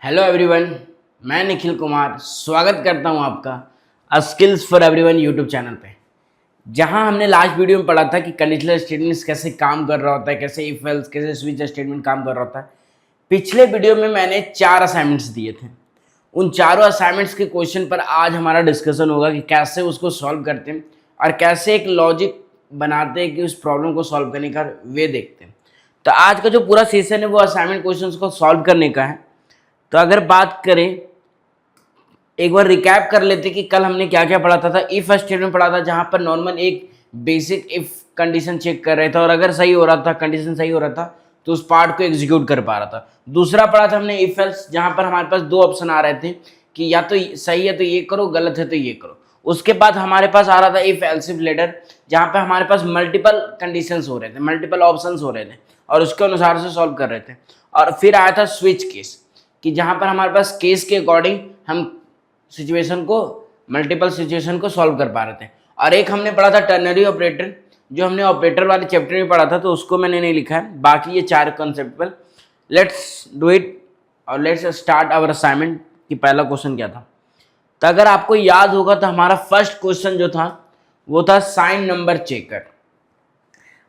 Hello everyone, मैं निखिल कुमार स्वागत करता हूं आपका skills for everyone YouTube channel पे। जहां हमने लास्ट वीडियो में पढ़ा था कि कंडीशनल स्टेटमेंट्स कैसे काम कर रहा होता है, कैसे इफ एल्स, कैसे स्विच स्टेटमेंट काम कर रहा होता है। पिछले वीडियो में मैंने 4 असाइनमेंट्स दिए थे। उन चारों असाइनमेंट्स के क्वेश्चन पर आज हमारा डिस्कशन होगा कि कैसे उसको सॉल्व करते हैं और कैसे एक लॉजिक बनाते हैं कि उस प्रॉब्लम को सॉल्व करने का वे देखते हैं। तो आज का जो पूरा सेशन है वो असाइनमेंट क्वेश्चंस को सॉल्व करने का है। तो अगर बात करें, एक बार रिकैप कर लेते कि कल हमने क्या क्या पढ़ा था। इफ स्टेटमेंट पढ़ा था जहां पर नॉर्मल एक बेसिक इफ कंडीशन चेक कर रहे थे और अगर सही हो रहा था, कंडीशन सही हो रहा था तो उस पार्ट को एग्जीक्यूट कर पा रहा था। दूसरा पढ़ा था हमने इफ एल्स, जहां पर हमारे पास 2 ऑप्शन आ रहे थे कि या तो सही है तो ये करो, गलत है तो ये करो। उसके बाद हमारे पास आ रहा था इफ एल्स इफ लेटर, जहां पर हमारे पास मल्टीपल कंडीशंस हो रहे थे, मल्टीपल ऑप्शंस हो रहे थे और उसके अनुसार से सॉल्व कर रहे थे। और फिर आया था स्विच केस, कि जहां पर हमारे पास केस के अकॉर्डिंग हम सिचुएशन को, मल्टीपल सिचुएशन को सॉल्व कर पा रहे थे। और एक हमने पढ़ा था टर्नरी ऑपरेटर, जो हमने ऑपरेटर वाले चैप्टर में पढ़ा था, तो उसको मैंने नहीं लिखा है। बाकी ये 4 कॉन्सेप्ट पर लेट्स डू इट और लेट्स स्टार्ट आवर असाइनमेंट। कि पहला क्वेश्चन क्या था, तो अगर आपको याद होगा तो हमारा फर्स्ट क्वेश्चन जो था वो था साइन नंबर चेकर।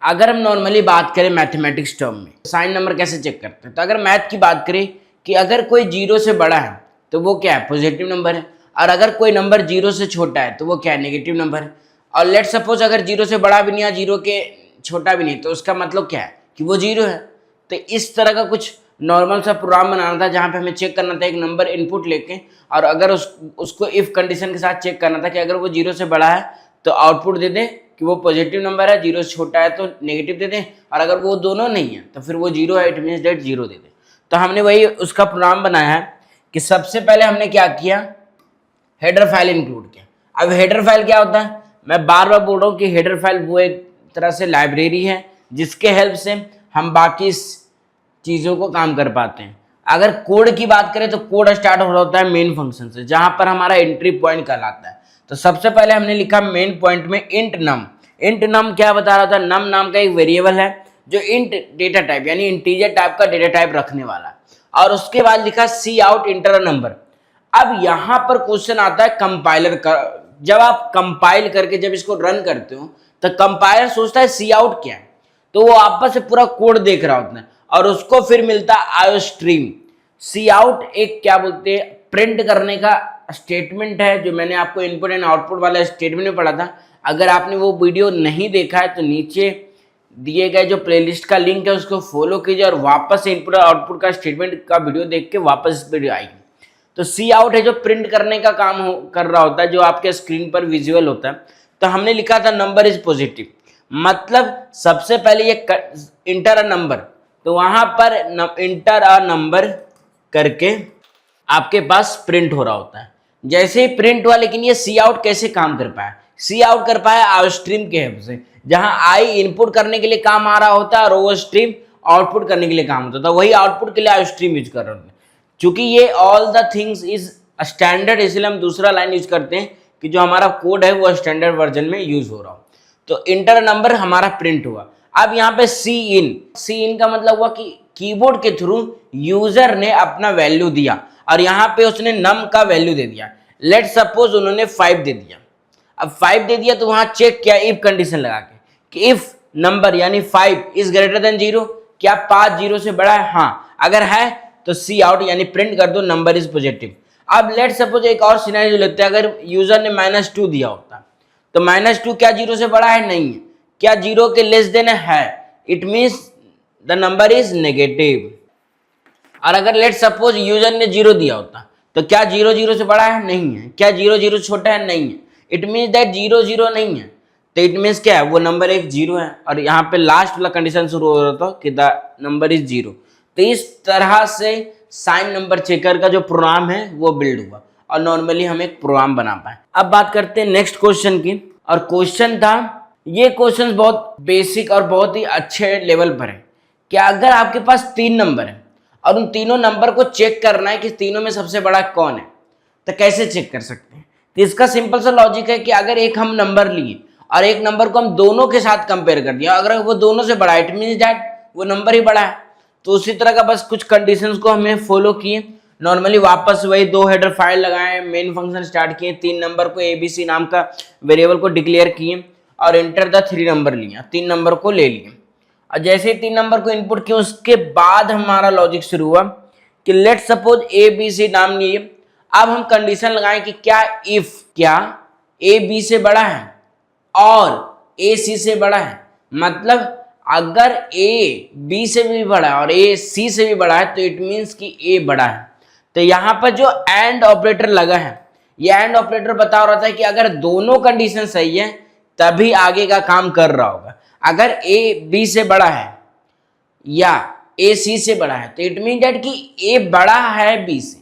अगर हम नॉर्मली बात करें मैथमेटिक्स टर्म में, साइन नंबर कैसे चेक करते हैं, तो अगर मैथ की बात करें कि अगर कोई 0 से बड़ा है तो वो क्या है, पॉजिटिव नंबर है। और अगर कोई नंबर 0 से छोटा है तो वो क्या है, नेगेटिव नंबर है। और लेट सपोज अगर 0 से बड़ा भी नहीं है, 0 के छोटा भी नहीं, तो उसका मतलब क्या है कि वो 0 है। तो इस तरह का कुछ नॉर्मल सा प्रोग्राम बनाना था जहाँ पे हमें चेक करना था एक नंबर इनपुट लेके, और अगर उसको इफ कंडीशन के साथ चेक करना था कि अगर वो 0 से बड़ा है तो आउटपुट दे दें कि वो पॉजिटिव नंबर है, 0 से छोटा है तो नेगेटिव दे दें, और अगर वो दोनों नहीं है तो फिर वो 0 है, इट मीन्स डेट 0 दे दें। तो हमने वही उसका प्रोग्राम बनाया है कि सबसे पहले हमने क्या किया, हेडर फाइल इंक्लूड किया। अब हेडर फाइल क्या होता है, मैं बार बार बोल रहा हूँ कि हेडर फाइल वो एक तरह से लाइब्रेरी है जिसके हेल्प से हम बाकी चीज़ों को काम कर पाते हैं। अगर कोड की बात करें तो कोड स्टार्ट हो रहा होता है मेन फंक्शन से, जहां पर हमारा एंट्री पॉइंट कहलाता है। तो सबसे पहले हमने लिखा मेन पॉइंट में इंट नम। इंट नम क्या बता रहा था, नम नाम का एक वेरिएबल है जो इंट डेटा टाइप यानी इंटीजर टाइप का डेटा टाइप रखने वाला है। और उसके बाद लिखा सी आउट इंटर अ नंबर। अब यहां पर क्वेश्चन आता है कंपाइलर का। जब आप कंपाइल करके जब इसको रन करते हो तो कंपाइलर सोचता है सी आउट क्या है, तो वो आपस से पूरा कोड देख रहा होता है और उसको फिर मिलता है आयो स्ट्रीम। सी आउट एक क्या बोलते हैं, प्रिंट करने का स्टेटमेंट है, जो मैंने आपको इनपुट एंड आउटपुट वाला स्टेटमेंट में पढ़ा था। अगर आपने वो वीडियो नहीं देखा है तो नीचे दिए गए जो प्लेलिस्ट का लिंक है उसको फॉलो कीजिए और वापस से इनपुट और आउटपुट का स्टेटमेंट का वीडियो देख के वापस इस वीडियो आएगी। तो सी आउट है जो प्रिंट करने का काम कर रहा होता है, जो आपके स्क्रीन पर विजुअल होता है। तो हमने लिखा था नंबर इज पॉजिटिव, मतलब सबसे पहले ये इंटर अ नंबर, तो वहां पर इंटर अ नंबर करके आपके पास प्रिंट हो रहा होता है। जैसे ही प्रिंट हुआ, लेकिन ये सी आउट कैसे काम कर पाया, सी आउट कर पाया आयो स्ट्रीम के हेल्प से, जहां आई इनपुट करने के लिए काम आ रहा होता है और वो स्ट्रीम आउटपुट करने के लिए काम होता था। वही आउटपुट के लिए आयो स्ट्रीम यूज कर रहे होते हैं। चूंकि ये all the things is standard, इसलिए हम दूसरा लाइन यूज करते हैं कि जो हमारा कोड है वो स्टैंडर्ड वर्जन में यूज हो रहा हो। तो इंटर नंबर हमारा प्रिंट हुआ। अब यहाँ पे सी इन का मतलब हुआ कि कीबोर्ड के थ्रू यूजर ने अपना वैल्यू दिया और यहाँ पे उसने नम का वैल्यू दे दिया। लेट सपोज उन्होंने 5 दे दिया। अब 5 दे दिया तो वहां चेक किया इफ कंडीशन लगा के कि इफ नंबर यानी 5 इज ग्रेटर देन 0, क्या 5 0 से बड़ा है, हाँ अगर है तो सी आउट यानी प्रिंट कर दो नंबर इज पॉजिटिव। अब लेट सपोज एक और सिनेरियो लेते हैं, अगर यूजर ने -2 दिया होता तो -2 क्या 0 से बड़ा है, नहीं है। क्या 0 के लेस देन है, it means the number is negative. और अगर लेट सपोज यूजर ने 0 दिया होता तो क्या 0 0 से बड़ा है, नहीं है। क्या 0 0 छोटा है, नहीं है। इट मीन्स दैट 0 0 नहीं है, तो इट मीन्स क्या है, वो नंबर एक 0 है। और यहाँ पे लास्ट वाला कंडीशन शुरू हो रहा था कि द नंबर इज 0। तो इस तरह से साइन नंबर चेकर का जो प्रोग्राम है वो बिल्ड हुआ और नॉर्मली हम एक प्रोग्राम बना पाए। अब बात करते हैं नेक्स्ट क्वेश्चन की, और क्वेश्चन था, ये क्वेश्चन बहुत बेसिक और बहुत ही अच्छे लेवल पर है कि अगर आपके पास 3 नंबर है और उन तीनों नंबर को चेक करना है कि तीनों में सबसे बड़ा कौन है, तो कैसे चेक कर सकते हैं। तो इसका सिंपल सा लॉजिक है कि अगर एक हम नंबर लिए और एक नंबर को हम दोनों के साथ कंपेयर कर दिया, अगर वो दोनों से बड़ा है इट मीन्स दैट वो नंबर ही बड़ा है। तो उसी तरह का बस कुछ कंडीशंस को हमें फॉलो किए नॉर्मली वापस वही 2 हेडर फाइल लगाए, मेन फंक्शन स्टार्ट किए, 3 नंबर को ABC नाम का वेरिएबल को डिक्लेयर किए और एंटर द 3 नंबर लिया, 3 नंबर को ले लिए। और जैसे ही 3 नंबर को इनपुट किया उसके बाद हमारा लॉजिक शुरू हुआ कि लेट सपोज ABC नाम लिए। अब हम कंडीशन लगाएं कि क्या A B से बड़ा है और A C से बड़ा है, मतलब अगर A B से भी बड़ा है और A C से भी बड़ा है तो इट मीन्स कि A बड़ा है। तो यहाँ पर जो एंड ऑपरेटर लगा है, ये एंड ऑपरेटर बता रहा था कि अगर दोनों कंडीशन सही है तभी आगे का काम कर रहा होगा। अगर A B से बड़ा है या A C से बड़ा है तो इट मीन दैट कि A बड़ा है B से,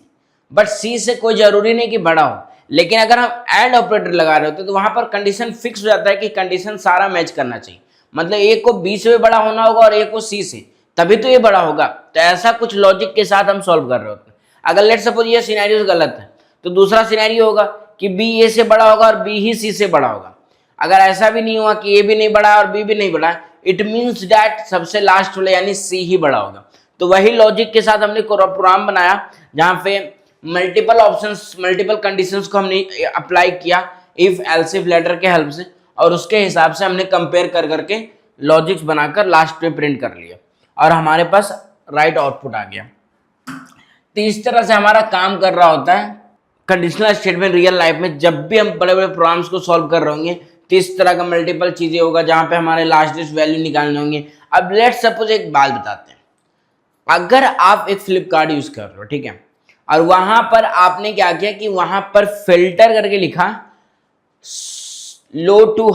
बट C से कोई जरूरी नहीं कि बड़ा हो। लेकिन अगर हम एंड ऑपरेटर लगा रहे होते तो वहां पर कंडीशन फिक्स हो जाता है कि कंडीशन सारा मैच करना चाहिए, मतलब A को B से भी बड़ा होना होगा और A को C से, तभी तो ये बड़ा होगा। तो ऐसा कुछ लॉजिक के साथ हम सॉल्व कर रहे होते हैं। अगर लेट सपोज ये सिनेरियो गलत है तो दूसरा सिनेरियो होगा कि B A से बड़ा होगा और B ही C से बड़ा होगा। अगर ऐसा भी नहीं हुआ कि A भी नहीं बड़ा है और B भी नहीं बड़ा है, इट मीन्स दैट सबसे लास्ट वाला यानी C ही बड़ा होगा। तो वही लॉजिक के साथ हमने प्रोग्राम बनाया जहां पे मल्टीपल ऑप्शंस, मल्टीपल कंडीशंस को हमने अप्लाई किया इफ एल्स इफ लेटर के हेल्प से, और उसके हिसाब से हमने कंपेयर कर करके लॉजिक्स बनाकर लास्ट में प्रिंट कर लिया और हमारे पास राइट आउटपुट आ गया। तो इस तरह से हमारा काम कर रहा होता है कंडीशनल स्टेटमेंट रियल लाइफ में। जब भी हम बड़े बड़े प्रोग्राम्स को सॉल्व कर रहे होंगे तो इस तरह का मल्टीपल चीजें होगा जहां पे हमारे लास्ट डिजिट वैल्यू निकालने होंगे। अब लेट सपोज एक बात बताते हैं, अगर आप एक फ्लिपकार्ट यूज कर रहे हो, ठीक है, और वहां पर आपने क्या किया कि वहां पर फिल्टर करके लिखा लो टू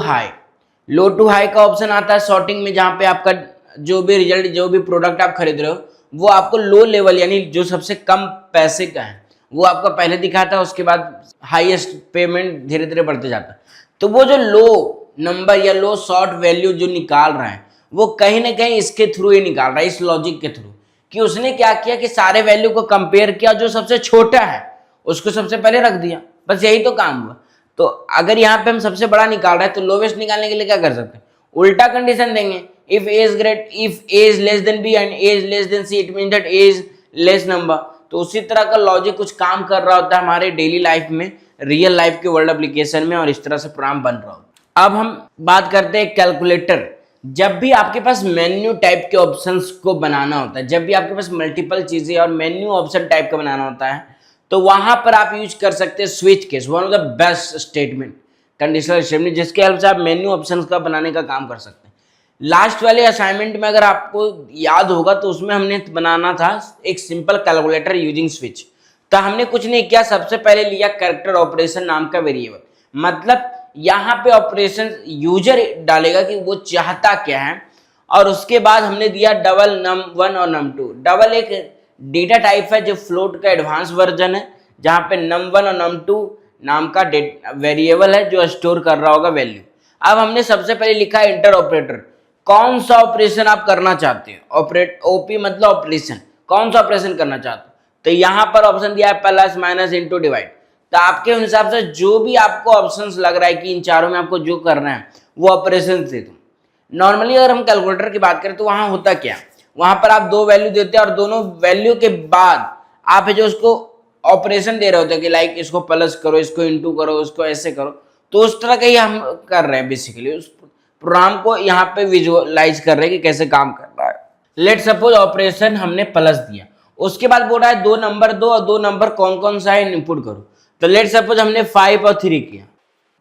हाई का ऑप्शन आता है सॉर्टिंग में, जहां पे आपका जो भी रिजल्ट, जो भी प्रोडक्ट आप खरीद रहे हो वो आपको लो लेवल यानी जो सबसे कम पैसे का है वो आपका पहले दिखाता है, उसके बाद हाईएस्ट पेमेंट धीरे धीरे बढ़ते जाता है। तो वो जो लो नंबर या लो शॉर्ट वैल्यू जो निकाल रहा है वो कहीं ना कहीं इसके थ्रू ही निकाल रहा है, इस लॉजिक के थ्रू, कि उसने क्या किया कि सारे वैल्यू को कंपेयर किया, जो सबसे छोटा है उसको सबसे पहले रख दिया, बस यही तो काम हुआ। तो अगर यहाँ पे हम सबसे बड़ा निकाल रहे हैं तो लोवेस्ट निकालने के लिए क्या कर सकते हैं, उल्टा कंडीशन देंगे, if A is less than B and A is less than C, it mean that A is less number. तो उसी तरह का लॉजिक कुछ काम कर रहा होता है हमारे डेली लाइफ में, रियल लाइफ के वर्ल्ड एप्लीकेशन में, और इस तरह से प्रोग्राम बन रहा होता है। अब हम बात करते हैं कैलकुलेटर। जब भी आपके पास मेन्यू टाइप के ऑप्शंस को बनाना होता है, जब भी आपके पास मल्टीपल चीजें और मेन्यू ऑप्शन टाइप का बनाना होता है, तो वहां पर आप यूज कर सकते हैं switch case, one of the best statement, conditional statement, जिसके हेल्प से आप मेन्यू ऑप्शंस का बनाने का काम कर सकते हैं। लास्ट वाले असाइनमेंट में अगर आपको याद होगा तो उसमें हमने बनाना था एक सिंपल कैलकुलेटर यूजिंग स्विच। तो हमने कुछ नहीं किया, सबसे पहले लिया कैरेक्टर ऑपरेशन नाम का वेरिएबल, मतलब यहाँ पे ऑपरेशन यूजर डालेगा कि वो चाहता क्या है, और उसके बाद हमने दिया डबल num1 और num2। डबल एक डेटा टाइप है जो फ्लोट का एडवांस वर्जन है, जहाँ पे num1 और num2 नाम का वेरिएबल है जो स्टोर कर रहा होगा वैल्यू। अब हमने सबसे पहले लिखा इंटर ऑपरेटर, कौन सा ऑपरेशन आप करना चाहते हैं, ओपी मतलब ऑपरेशन, कौन सा ऑपरेशन करना चाहते हो। तो यहाँ पर ऑप्शन दिया है प्लस माइनस इंटू डिवाइड। तो आपके हिसाब से जो भी आपको ऑप्शंस लग रहा है कि इन चारों में आपको जो करना है वो ऑपरेशन दे दो। नॉर्मली अगर हम कैलकुलेटर की बात करें तो वहां होता क्या, वहां पर आप दो वैल्यू देते हैं और दोनों वैल्यू के बाद आप जो उसको ऑपरेशन दे रहे होते हैं कि लाइक इसको प्लस करो, इसको इंटू करो, इसको ऐसे करो। तो उस तरह का ही हम कर रहे हैं, बेसिकली उस प्रोग्राम को यहाँ पे विजुअलाइज कर रहे हैं कि कैसे काम कर रहा है। लेट सपोज ऑपरेशन हमने प्लस दिया, उसके बाद बोल रहा है 2 नंबर दो और 2 नंबर कौन कौन सा है इनपुट करो। तो लेट सपोज हमने 5 और 3 किया,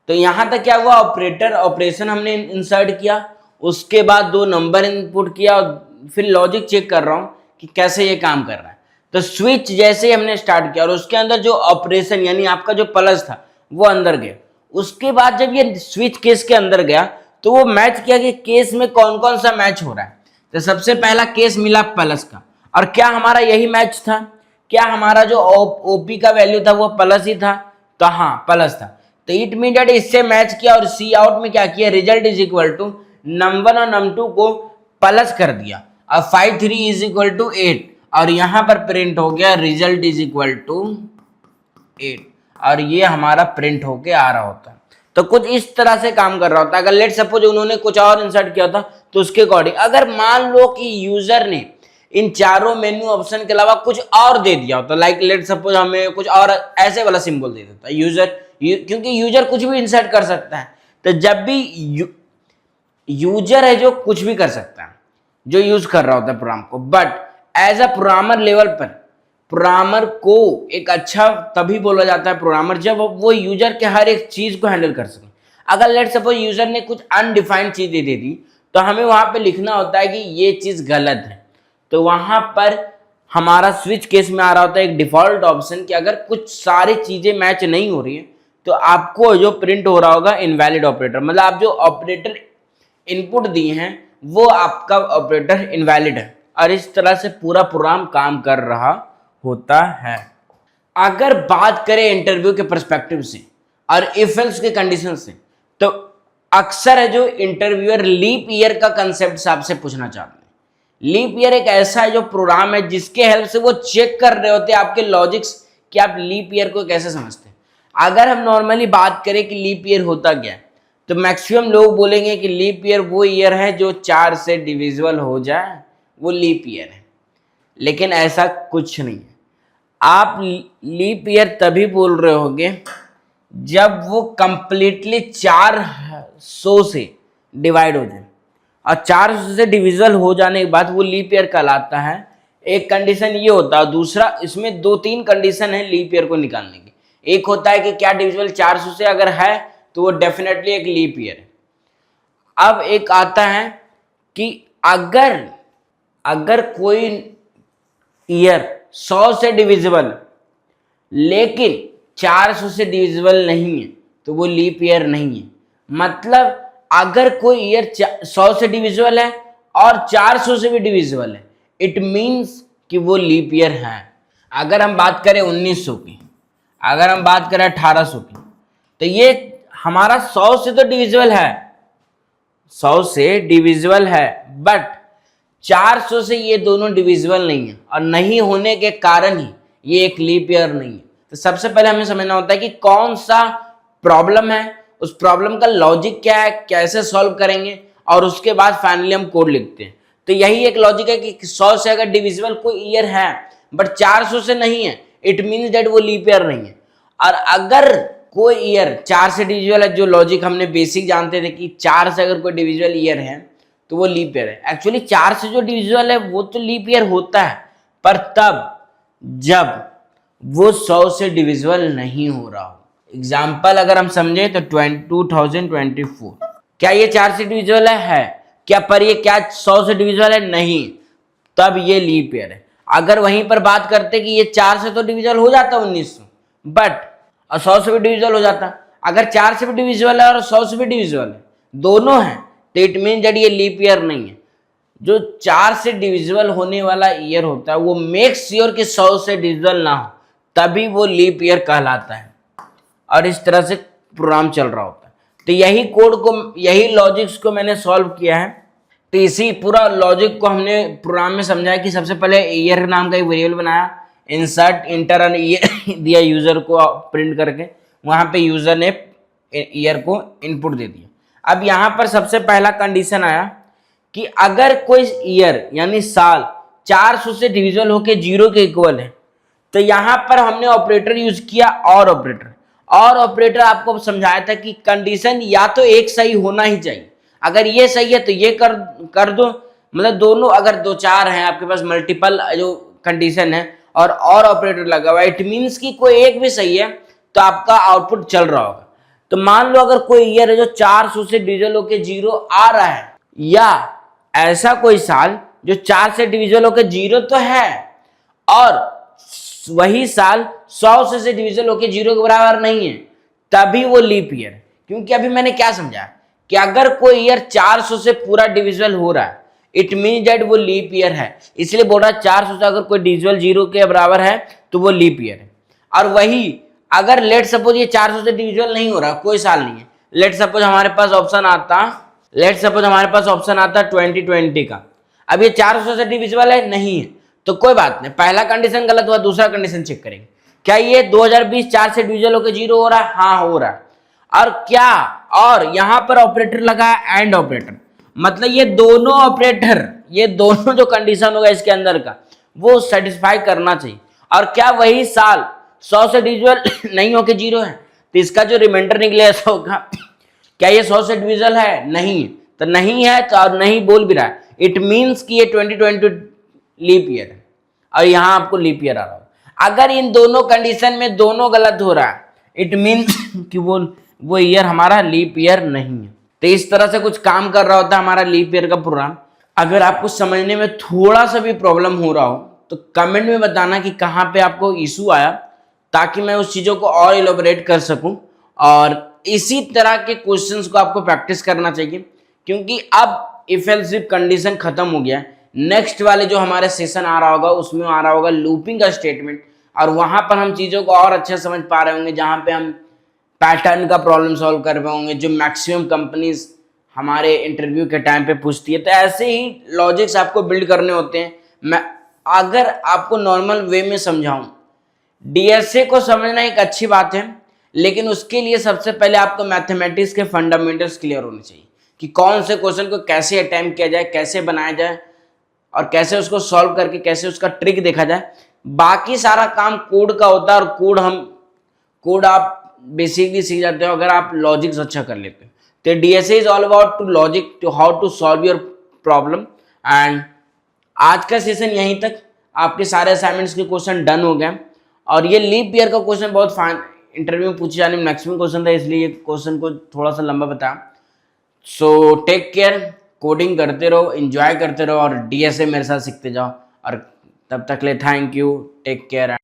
तो यहां तक क्या हुआ, ऑपरेशन हमने इंसर्ट किया, उसके बाद 2 नंबर इनपुट किया और फिर लॉजिक चेक कर रहा हूं कि कैसे ये काम कर रहा है। तो स्विच जैसे ही हमने स्टार्ट किया और उसके अंदर जो ऑपरेशन यानी आपका जो प्लस था वो अंदर गया, उसके बाद जब ये स्विच केस के अंदर गया तो वो मैच किया कि केस में कौन कौन सा मैच हो रहा है। तो सबसे पहला केस मिला प्लस का, और क्या हमारा यही मैच था, क्या हमारा जो ओपी का वैल्यू था वो प्लस ही था, तो हाँ प्लस था। तो इट मीन दैट इससे मैच किया और सी आउट में क्या किया, result is equal to num1 और num2 को प्लस कर दिया और 5 3 इज इक्वल टू 8, और यहां पर प्रिंट हो गया रिजल्ट इज इक्वल टू 8, और ये हमारा प्रिंट होके आ रहा होता है। तो कुछ इस तरह से काम कर रहा होता है। अगर लेट सपोज उन्होंने कुछ और इंसर्ट किया था तो उसके अकॉर्डिंग, अगर मान लो कि यूजर ने इन चारों मेन्यू ऑप्शन के अलावा कुछ और दे दिया होता, लाइक लेट सपोज हमें कुछ और ऐसे वाला सिंबल दे देता यूजर, क्योंकि यूजर कुछ भी इंसर्ट कर सकता है। तो जब भी यूजर है जो कुछ भी कर सकता है, जो यूज कर रहा होता है प्रोग्राम को, but as a programmer level पर प्रोग्रामर को एक अच्छा तभी बोला जाता है प्रोग्रामर जब वो यूजर के हर एक चीज को हैंडल कर सके। अगर लेट सपोज यूजर ने कुछ अनडिफाइंड चीज दे दी तो हमें वहां पे लिखना होता है कि ये चीज गलत है, तो वहां पर हमारा स्विच केस में आ रहा होता है एक डिफॉल्ट ऑप्शन कि अगर कुछ सारी चीजें मैच नहीं हो रही है तो आपको जो प्रिंट हो रहा होगा इनवैलिड ऑपरेटर, मतलब आप जो ऑपरेटर इनपुट दिए हैं वो आपका ऑपरेटर इनवैलिड है, और इस तरह से पूरा प्रोग्राम काम कर रहा होता है। अगर बात करें इंटरव्यू के पर्सपेक्टिव से और इफ एल्स के कंडीशन से, तो अक्सर है जो इंटरव्यूअर लीप ईयर का कंसेप्ट आपसे पूछना चाहते हैं। लीप ईयर एक ऐसा है जो प्रोग्राम है जिसके हेल्प से वो चेक कर रहे होते हैं आपके लॉजिक्स कि आप लीप ईयर को कैसे समझते हैं। अगर हम नॉर्मली बात करें कि लीप ईयर होता क्या है, तो मैक्सिमम लोग बोलेंगे कि लीप ईयर वो ईयर है जो 4 से डिविजिबल हो जाए, वो लीप ईयर है। लेकिन ऐसा कुछ नहीं है। आप लीप ईयर तभी बोल रहे होगे जब वो कंप्लीटली 400 से डिवाइड हो जाए, और 400 से डिविजिबल हो जाने के बाद वो लीप ईयर कहलाता है। एक कंडीशन ये होता है, दूसरा इसमें 2-3 कंडीशन है लीप ईयर को निकालने की। एक होता है कि क्या डिविजिबल 400 से अगर है तो वो डेफिनेटली एक लीप ईयर है। अब एक आता है कि अगर कोई ईयर 100 से डिविजिबल लेकिन 400 से डिविजिबल नहीं है तो वो लीप ईयर नहीं है। मतलब अगर कोई ईयर 100 से डिविजिबल है और 400 से भी डिविजिबल है, इट मीन्स कि वो लीप ईयर है। अगर हम बात करें 1900 की, अगर हम बात करें 1800 की, तो ये हमारा 100 से तो डिविजिबल है, 100 से डिविजिबल है, बट 400 से ये दोनों डिविजिबल नहीं है, और नहीं होने के कारण ही ये एक लीप ईयर नहीं है। तो सबसे पहले हमें समझना होता है कि कौन सा प्रॉब्लम है, उस प्रॉब्लम का लॉजिक क्या है, कैसे सॉल्व करेंगे, और उसके बाद फाइनली हम कोड लिखते हैं। तो यही एक लॉजिक है कि 100 से अगर डिविजिबल कोई ईयर है बट 400 से नहीं है, इट मीन्स दैट वो लीप ईयर नहीं है। और अगर कोई ईयर 4 से डिविजिबल है, जो लॉजिक हमने बेसिक जानते थे कि 4 से अगर कोई डिविजिबल ईयर है तो वो लीप ईयर है। एक्चुअली 4 से जो डिविजिबल है वो तो लीप ईयर होता है, पर तब जब वो 100 से डिविजिबल नहीं हो रहा हो। एग्जाम्पल अगर हम समझे तो 2024, क्या ये 4 से डिविजिबल है क्या, पर ये क्या 100 से डिविजिबल है? नहीं, तब ये लीप ईयर है। अगर वहीं पर बात करते कि ये 4 से तो डिविजिबल हो जाता 1900, बट 100 से भी डिविजिबल हो जाता। अगर 4 से भी डिविजिबल है और 100 से भी डिविजिबल है, दोनों है, तो इट मीन दैट ये लीप ईयर नहीं है। जो 4 से डिविजिबल होने वाला ईयर होता है वो मेक श्योर कि 100 से डिविजिबल ना हो, तभी वो लीप ईयर कहलाता है। और इस तरह से प्रोग्राम चल रहा होता है। तो यही कोड को, यही लॉजिक्स को मैंने सॉल्व किया है। तो इसी पूरा लॉजिक को हमने प्रोग्राम में समझाया कि सबसे पहले ईयर नाम का एक वेरिएबल बनाया, इंसर्ट इंटर दिया यूजर को प्रिंट करके, वहां पे यूजर ने ईयर को इनपुट दे दिया। अब यहाँ पर सबसे पहला कंडीशन आया कि अगर कोई ईयर यानी साल 400 से डिविजिबल होके 0 के इक्वल है, तो यहाँ पर हमने ऑपरेटर यूज किया और ऑपरेटर। और ऑपरेटर आपको समझाया था कि कंडीशन या तो एक सही होना ही चाहिए, अगर ये सही है तो ये कर दो, मतलब दोनों अगर 2-4 हैं आपके पास मल्टीपल जो कंडीशन है और ऑपरेटर लगा हुआ, इट मीन्स कि कोई एक भी सही है तो आपका आउटपुट चल रहा होगा। तो मान लो अगर कोई ईयर है जो 400 से डिविजिबल होके 0 आ रहा है, या ऐसा कोई साल जो 4 से डिविजिबल होके 0 तो है और वही साल 100 से डिविजिबल होके 0 के बराबर नहीं है, तभी वो लीप ईयर है। क्योंकि अभी मैंने क्या समझा कि अगर कोई ईयर 400 से पूरा डिविजिबल हो रहा है, इट मीन दैट वो लीप ईयर है। इसलिए बोल रहा है 400 से अगर कोई डिविजिबल 0 के बराबर है तो वो लीप ईयर है। और वही अगर लेट सपोज ये 400 से डिविजिबल नहीं हो रहा, कोई साल नहीं है, लेट सपोज हमारे पास ऑप्शन आता 2020 का, अब ये 400 से डिविजिबल है नहीं है, तो कोई बात नहीं, पहला कंडीशन गलत हुआ, दूसरा कंडीशन चेक करेंगे। क्या ये 2020 4 से डिविजिबल होकर 0 हो रहा है? हाँ हो रहा है। और क्या, और यहां पर ऑपरेटर लगा है एंड ऑपरेटर, मतलब ये दोनों ऑपरेटर ये दोनों जो कंडीशन होगा इसके अंदर का वो सेटिस्फाई करना चाहिए। और क्या वही साल 100 से डिविजिबल नहीं होके 0 है, तो इसका जो रिमाइंडर निकले ऐसा होगा। क्या ये 100 से डिविजिबल है? नहीं है, तो नहीं है तो और नहीं बोल भी रहा है, इट मीन्स कि ये 2022 लीप ईयर है और यहाँ आपको लीप ईयर आ रहा है। अगर इन दोनों कंडीशन में दोनों गलत हो रहा है, इट मीन्स कि वो ईयर हमारा लीप ईयर नहीं है। तो इस तरह से कुछ काम कर रहा होता है हमारा लीप ईयर का प्रोग्राम। अगर आपको समझने में थोड़ा सा भी प्रॉब्लम हो रहा हो तो कमेंट में बताना कि कहाँ पे आपको इशू आया, ताकि मैं उस चीज़ों को और इलोबरेट कर सकूं। और इसी तरह के क्वेश्चंस को आपको प्रैक्टिस करना चाहिए, क्योंकि अब इफ एल्स इफ कंडीशन खत्म हो गया। नेक्स्ट वाले जो हमारे सेशन आ रहा होगा उसमें आ रहा होगा लूपिंग का स्टेटमेंट, और वहां पर हम चीज़ों को और अच्छे समझ पा रहे होंगे, जहाँ पे हम पैटर्न का प्रॉब्लम सॉल्व कर रहे होंगे जो मैक्सिमम कंपनीज हमारे इंटरव्यू के टाइम पे पूछती है। तो ऐसे ही लॉजिक्स आपको बिल्ड करने होते हैं। मैं अगर आपको नॉर्मल वे में समझाऊं, डीएसए को समझना एक अच्छी बात है, लेकिन उसके लिए सबसे पहले आपको मैथमेटिक्स के फंडामेंटल्स क्लियर होने चाहिए कि कौन से क्वेश्चन को कैसे अटेम्प्ट किया जाए, कैसे बनाया जाए और कैसे उसको सॉल्व करके कैसे उसका ट्रिक देखा जाए। बाकी सारा काम कोड का होता है, और कोड आप बेसिकली सीख जाते हो अगर आप लॉजिक्स अच्छा कर लेते हो। तो DSA is all about to logic, to how to solve your problem. And आज का सेशन यहीं तक, आपके सारे असाइनमेंट्स के क्वेश्चन डन हो गए। और ये लीप ईयर का क्वेश्चन बहुत फाइन इंटरव्यू में पूछे जाने में मैक्सिमम क्वेश्चन था, इसलिए ये क्वेश्चन को थोड़ा सा लंबा बताया। सो टेक केयर, कोडिंग करते रहो, एंजॉय करते रहो और डीएसए मेरे साथ सीखते जाओ। और तब तक ले थैंक यू, टेक केयर।